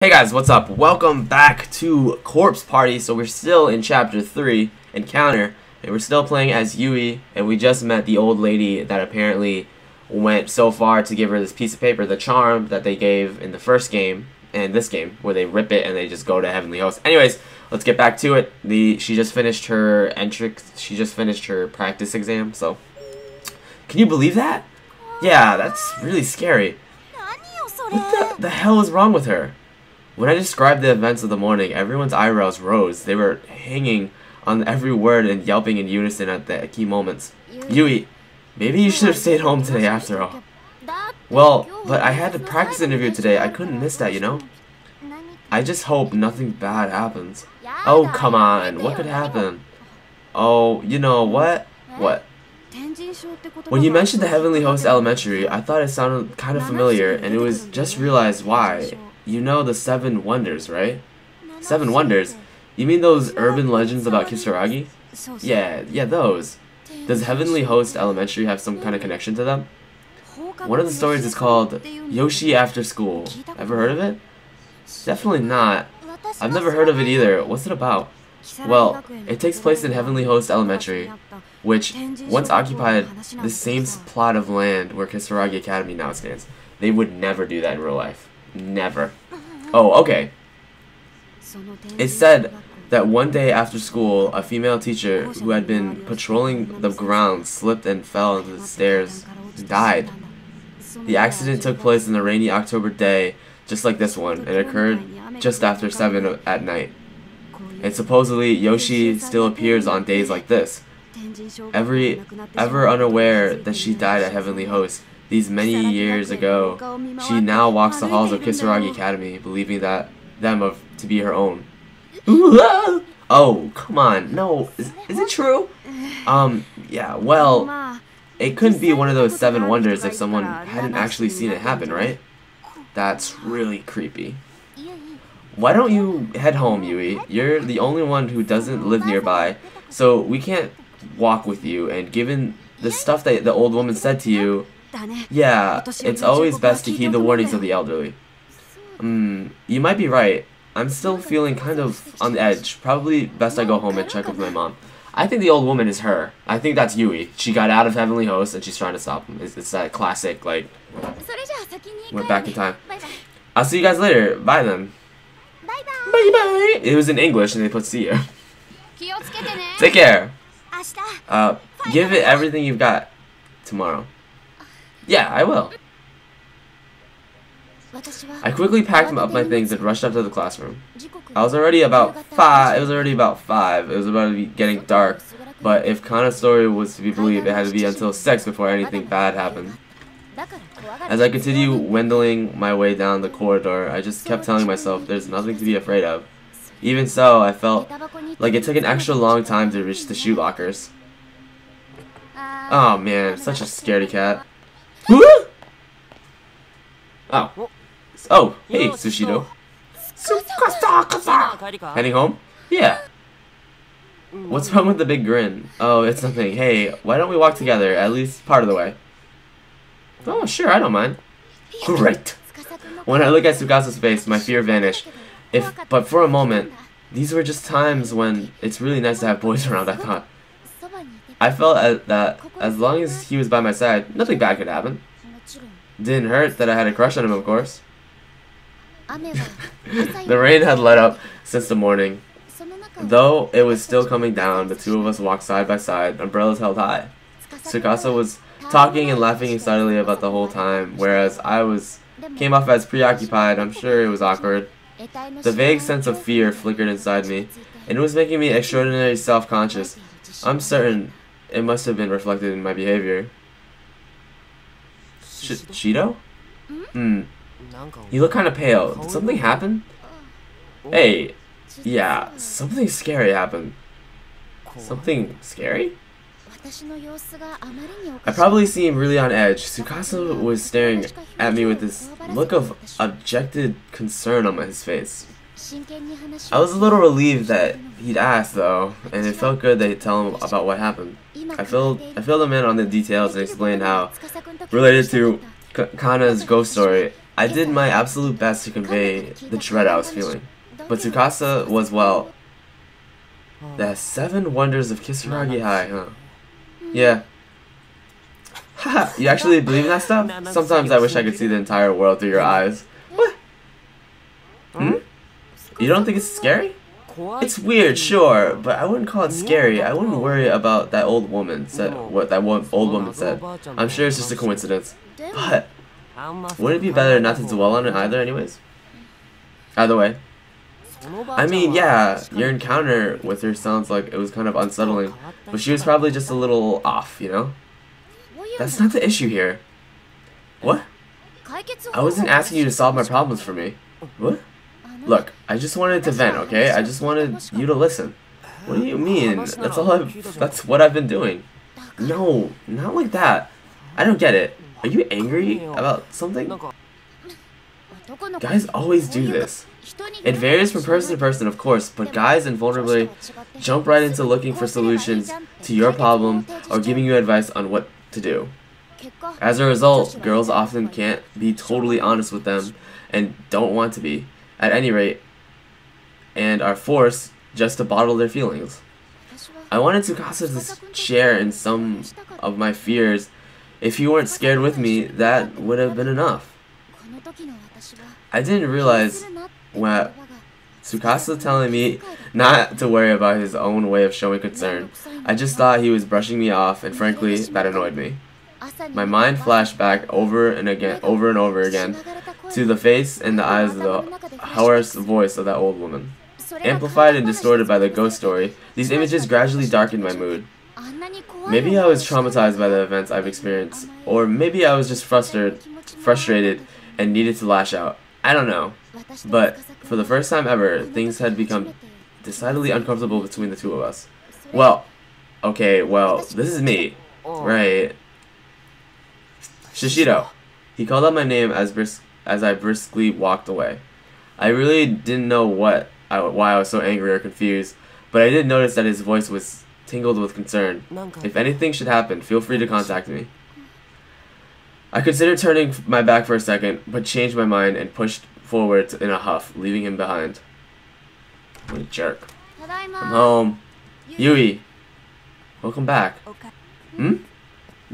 Hey guys, what's up? Welcome back to Corpse Party. So we're still in Chapter 3, Encounter, and we're still playing as Yui, and we just met the old lady that apparently went so far to give her this piece of paper, the charm that they gave in the first game, and this game, where they rip it and they just go to Heavenly Host. Anyways, let's get back to it. She just finished her she just finished her practice exam, so... Can you believe that? Yeah, that's really scary. What the hell is wrong with her? When I described the events of the morning, everyone's eyebrows rose. They were hanging on every word and yelping in unison at the key moments. Yui, maybe you should have stayed home today after all. Well, but I had a practice interview today. I couldn't miss that, you know? I just hope nothing bad happens. Oh, come on. What could happen? Oh, you know what? What? When you mentioned the Heavenly Host Elementary, I thought it sounded kind of familiar, and it was just realized why. You know the 7 wonders, right? 7 wonders? You mean those urban legends about Kisaragi? Yeah, those. Does Heavenly Host Elementary have some kind of connection to them? One of the stories is called Yoshi After School. Ever heard of it? Definitely not. I've never heard of it either. What's it about? Well, it takes place in Heavenly Host Elementary, which once occupied the same plot of land where Kisaragi Academy now stands. They would never do that in real life. Never. Oh, okay. It said that one day after school, a female teacher who had been patrolling the grounds slipped and fell into the stairs and died. The accident took place on a rainy October day, just like this one, and occurred just after 7 at night. And supposedly, Yoshi still appears on days like this. Ever unaware that she died at Heavenly Host these many years ago, she now walks the halls of Kisaragi Academy, believing that to be her own. Oh, come on. No, is it true? Yeah, well, it couldn't be one of those 7 wonders if someone hadn't actually seen it happen, right? That's really creepy. Why don't you head home, Yui? You're the only one who doesn't live nearby, so we can't walk with you, and given the stuff that the old woman said to you, yeah, it's always best to heed the warnings of the elderly. You might be right. I'm still feeling kind of on the edge. Probably best I go home and check with my mom. I think the old woman is her. I think that's Yui. She got out of Heavenly Host and she's trying to stop him. It's that classic, like, went back in time. I'll see you guys later. Bye then. Bye-bye. It was in English and they put see you. Take care. Give it everything you've got tomorrow. Yeah, I will. I quickly packed up my things and rushed up to the classroom. It was already about 5. It was about to be getting dark, but if Kana's story was to be believed, it had to be until 6 before anything bad happened. As I continued wendling my way down the corridor, I just kept telling myself there's nothing to be afraid of. Even so, I felt like it took an extra long time to reach the shoe lockers. Oh man, such a scaredy cat. Oh, hey, Sushido. Heading home? Yeah. What's wrong with the big grin? Oh, it's nothing. Hey, why don't we walk together, at least part of the way? Oh, sure, I don't mind. Great. When I look at Tsukasa's face, my fear vanished. But for a moment, these were just times when it's really nice to have boys around, I thought. I felt that as long as he was by my side, nothing bad could happen. Didn't hurt that I had a crush on him, of course. The rain had let up since the morning. Though it was still coming down, the two of us walked side by side, umbrellas held high. Tsukasa was talking and laughing excitedly about the whole time, whereas I came off as preoccupied. I'm sure it was awkward. The vague sense of fear flickered inside me, and it was making me extraordinarily self-conscious. I'm certain it must have been reflected in my behavior. Shido? You look kind of pale. Did something happen? Hey, yeah, something scary happened. Something scary? I probably seemed really on edge. Tsukasa was staring at me with this look of abjected concern on his face. I was a little relieved that he'd asked, though, and it felt good that he'd tell him about what happened. I filled him in on the details and explained how, related to Kana's ghost story, I did my absolute best to convey the dread I was feeling. But Tsukasa was, well, the 7 wonders of Kisaragi High, huh? Yeah. Haha, you actually believe in that stuff? Sometimes I wish I could see the entire world through your eyes. What? Hmm? You don't think it's scary? It's weird, sure, but I wouldn't call it scary. I wouldn't worry about that old woman said what that one old woman said. I'm sure it's just a coincidence. But wouldn't it be better not to dwell on it either anyways? Either way. I mean, yeah, your encounter with her sounds like it was kind of unsettling, but she was probably just a little off, you know? That's not the issue here. What? I wasn't asking you to solve my problems for me. What? Look, I just wanted to vent, okay? I just wanted you to listen. What do you mean? That's what I've been doing. No, not like that. I don't get it. Are you angry about something? Guys always do this. It varies from person to person, of course, but guys invulnerably jump right into looking for solutions to your problem or giving you advice on what to do. As a result, girls often can't be totally honest with them and don't want to be, at any rate, and are forced just to bottle their feelings. I wanted Tsukasa to share in some of my fears. If he weren't scared with me, that would have been enough. I didn't realize what Tsukasa telling me not to worry about his own way of showing concern. I just thought he was brushing me off, and frankly, that annoyed me. My mind flashed back over and over again, to the face and the eyes of the hoarse voice of that old woman. Amplified and distorted by the ghost story, these images gradually darkened my mood. Maybe I was traumatized by the events I've experienced, or maybe I was just frustrated and needed to lash out. I don't know. But for the first time ever, things had become decidedly uncomfortable between the two of us. Well, okay, well, this is me, right? Shishiro. He called out my name as I briskly walked away. I really didn't know why I was so angry or confused, but I did notice that his voice was tingled with concern. If anything should happen, feel free to contact me. I considered turning my back for a second, but changed my mind and pushed forward in a huff, leaving him behind. What a jerk. I'm home. Yui. Welcome back. Hmm?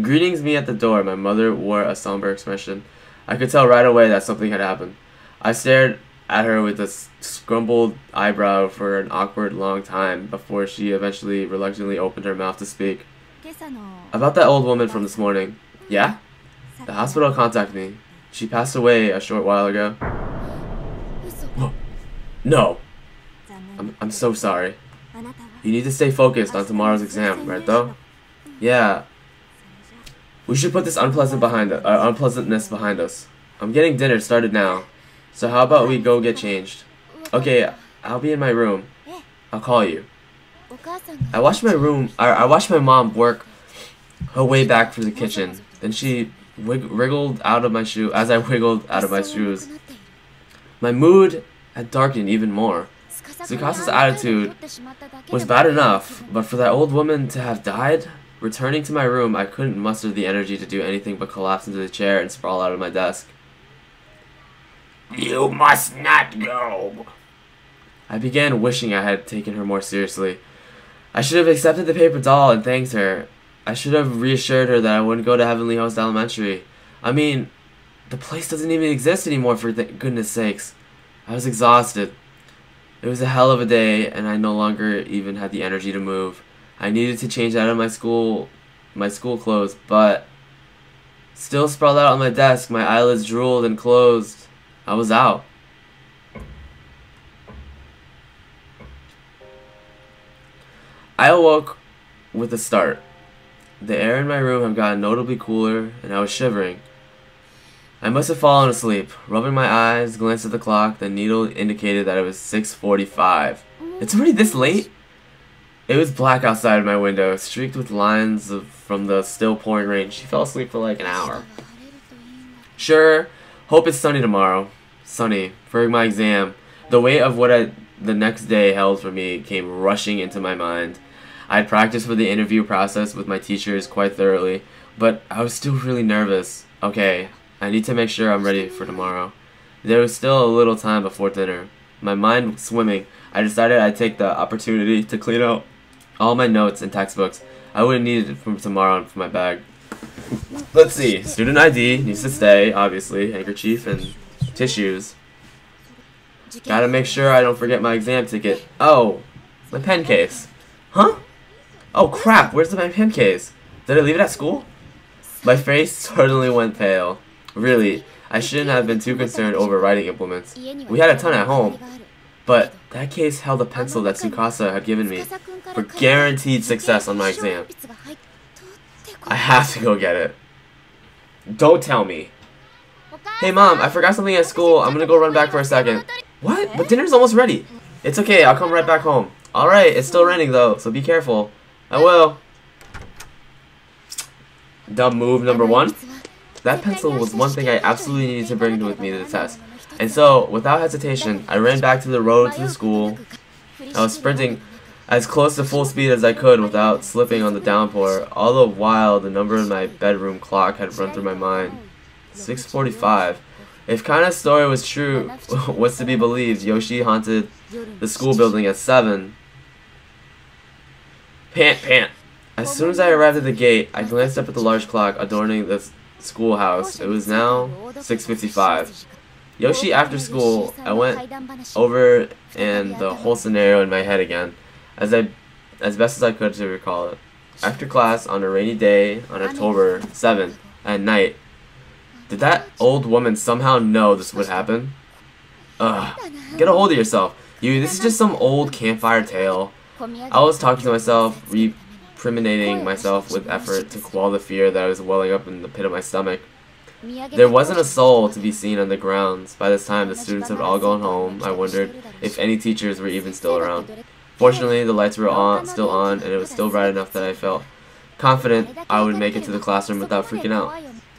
Greetings me at the door. My mother wore a somber expression. I could tell right away that something had happened. I stared at her with a scrumpled eyebrow for an awkward long time before she eventually reluctantly opened her mouth to speak. About that old woman from this morning. Yeah? The hospital contacted me. She passed away a short while ago. Whoa. No! I'm so sorry. You need to stay focused on tomorrow's exam, right though? Yeah. We should put this unpleasantness behind us. I'm getting dinner started now. So how about we go get changed? Okay, I'll be in my room. I'll call you. I watched my mom work her way back from the kitchen. Then she wriggled out of my shoe as I wiggled out of my shoes. My mood had darkened even more. Tsukasa's attitude was bad enough, but for that old woman to have died, returning to my room, I couldn't muster the energy to do anything but collapse into the chair and sprawl out of my desk. You must not go. I began wishing I had taken her more seriously. I should have accepted the paper doll and thanked her. I should have reassured her that I wouldn't go to Heavenly Host Elementary. I mean, the place doesn't even exist anymore, for goodness sakes. I was exhausted. It was a hell of a day, and I no longer even had the energy to move. I needed to change out of my school clothes, but still sprawled out on my desk, my eyelids drooled and closed. I was out. I awoke with a start. The air in my room had gotten notably cooler, and I was shivering. I must have fallen asleep. Rubbing my eyes, glanced at the clock. The needle indicated that it was 6:45. It's already this late? It was black outside of my window, streaked with lines from the still pouring rain. She fell asleep for like an hour. Sure, hope it's sunny tomorrow. Sunny, for my exam. The weight of what the next day held for me came rushing into my mind. I had practiced for the interview process with my teachers quite thoroughly, but I was still really nervous. Okay, I need to make sure I'm ready for tomorrow. There was still a little time before dinner. My mind swimming, I decided I'd take the opportunity to clean out all my notes and textbooks. I would need it for tomorrow for my bag. Let's see. Student ID needs to stay, obviously. Handkerchief and tissues. Gotta make sure I don't forget my exam ticket. Oh, my pen case. Huh? Oh crap, where's my pen case? Did I leave it at school? My face suddenly went pale. Really, I shouldn't have been too concerned over writing implements. We had a ton at home. But that case held a pencil that Tsukasa had given me for guaranteed success on my exam. I have to go get it. Don't tell me. Hey mom, I forgot something at school. I'm gonna go run back for a second. What? But dinner's almost ready. It's okay, I'll come right back home. Alright, it's still raining though, so be careful. I will. Dumb move number 1. That pencil was one thing I absolutely needed to bring with me to the test. And so, without hesitation, I ran back to the road to the school. I was sprinting as close to full speed as I could without slipping on the downpour. All the while, the number in my bedroom clock had run through my mind. 6:45. If Kana's story was true, was to be believed, Yoshi haunted the school building at 7. Pant. As soon as I arrived at the gate, I glanced up at the large clock adorning the schoolhouse. It was now 6:55. Yoshi after school. I went over and the whole scenario in my head again, as best as I could to recall it. After class on a rainy day on October 7th at night, did that old woman somehow know this would happen? Ugh, get a hold of yourself. This is just some old campfire tale. I was talking to myself, recriminating myself with effort to quell the fear that was welling up in the pit of my stomach. There wasn't a soul to be seen on the grounds. By this time, the students had all gone home. I wondered if any teachers were even still around. Fortunately, the lights were still on, and it was still bright enough that I felt confident I would make it to the classroom without freaking out.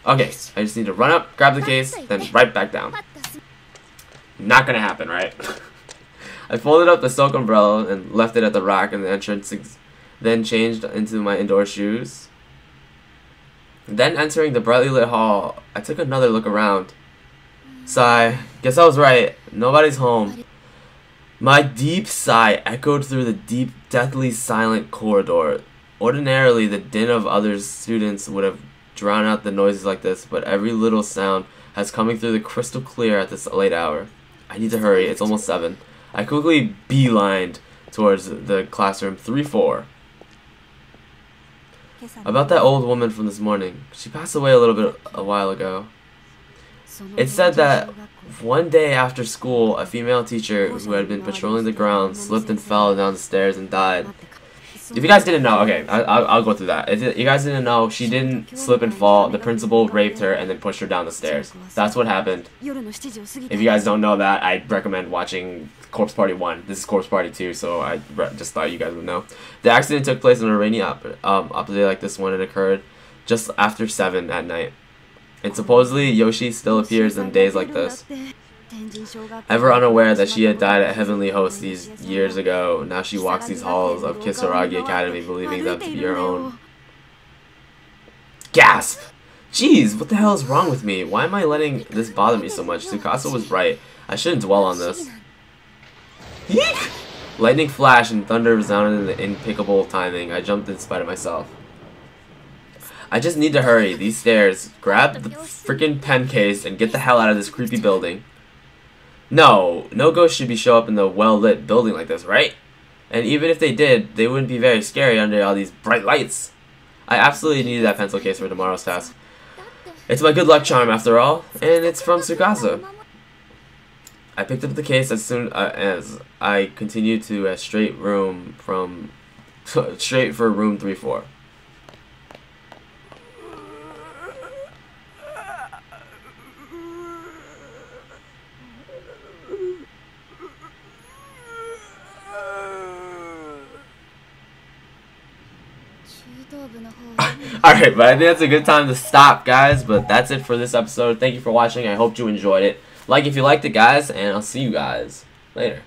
Okay, I just need to run up, grab the case, then right back down. Not gonna happen, right? I folded up the silk umbrella and left it at the rack in the entrance, then changed into my indoor shoes. Then entering the brightly lit hall, I took another look around. Sigh. Guess I was right. Nobody's home. My deep sigh echoed through the deep, deathly silent corridor. Ordinarily, the din of other students would have drowned out the noises like this, but every little sound has coming through the crystal clear at this late hour. I need to hurry. It's almost 7. I quickly beelined towards the classroom 3-4. About that old woman from this morning. She passed away a while ago. It said that one day after school, a female teacher who had been patrolling the grounds slipped and fell down the stairs and died. If you guys didn't know, okay, I'll go through that. If you guys didn't know, she didn't slip and fall. The principal raped her and then pushed her down the stairs. That's what happened. If you guys don't know that, I recommend watching Corpse Party 1. This is Corpse Party 2, so I just thought you guys would know. The accident took place on a rainy opposite day like this one. It occurred just after 7 at night. And supposedly, Yoshi still appears on days like this. Ever unaware that she had died at Heavenly Host these years ago, now she walks these halls of Kisaragi Academy believing them to be her own. Gasp! Jeez, what the hell is wrong with me? Why am I letting this bother me so much? Tsukasa was right. I shouldn't dwell on this. Yeek! Lightning flashed and thunder resounded in the impeccable timing. I jumped in spite of myself. I just need to hurry. These stairs. Grab the freaking pen case and get the hell out of this creepy building. No ghost should show up in the well-lit building like this, right? And even if they did, they wouldn't be very scary under all these bright lights. I absolutely needed that pencil case for tomorrow's test. It's my good luck charm after all, and it's from Tsukasa. I picked up the case as soon as I continued to a straight for room 3-4. Alright, but I think that's a good time to stop, guys. But that's it for this episode. Thank you for watching. I hope you enjoyed it. Like if you liked it, guys, and I'll see you guys later.